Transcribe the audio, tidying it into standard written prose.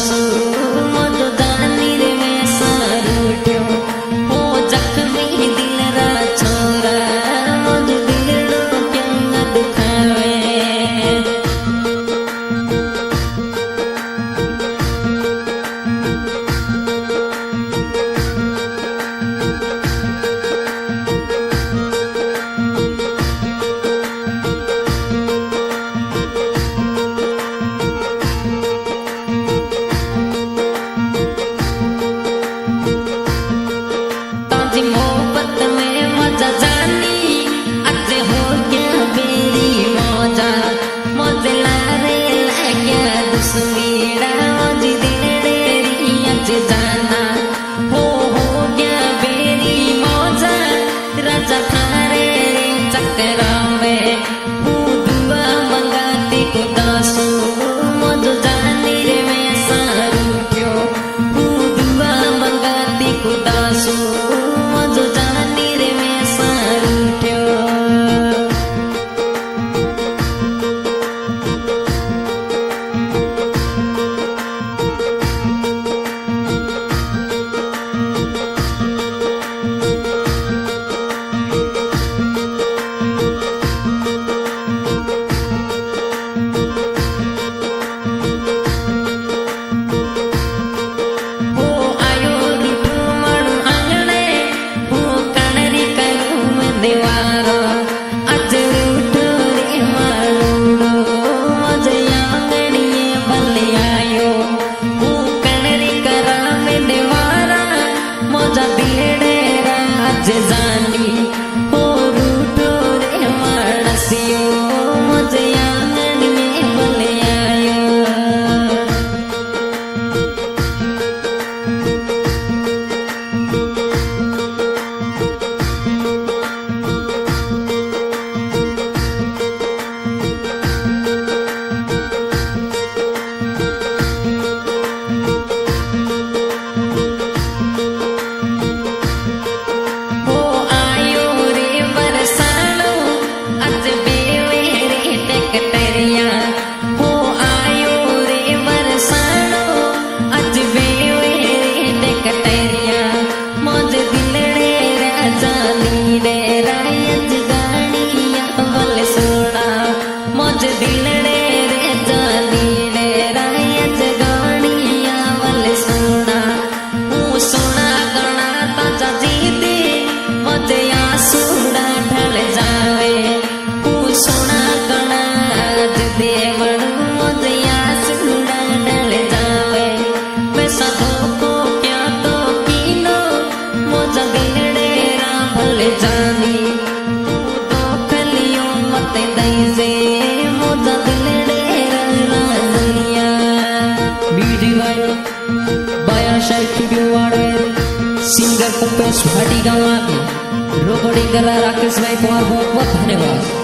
दासू मधु जानी रे मैं सारूठ्यो हो जख्मी दिल रा छोरा मधु दिल क्यों दुखावे मोहब्बत में मजा जानी अज हो गया मेरी मौजा मौजे लारे लाग्या दुश्मीरा मौज दिलेरी अज जाना हो गया मेरी मौजा राजा थारे चक्करा में दुआ मंगाती को दासू मौज जानी रे मैं सारूठ्यो दुआ मंगाती को दासू मधु जानी रे मैं सारूठ्यो जानी हो रूठो रे मानसियो मुझे आंगन में भले आयो जानी तो खलियो मत दईजे मोजा दिलड़े रनिया बीडी भाई बाया शेख बिवाड़े सिंगर पुपेश भाटी गावा के रोकड़ी करा राकेश भाई को बहुत बहुत धन्यवाद।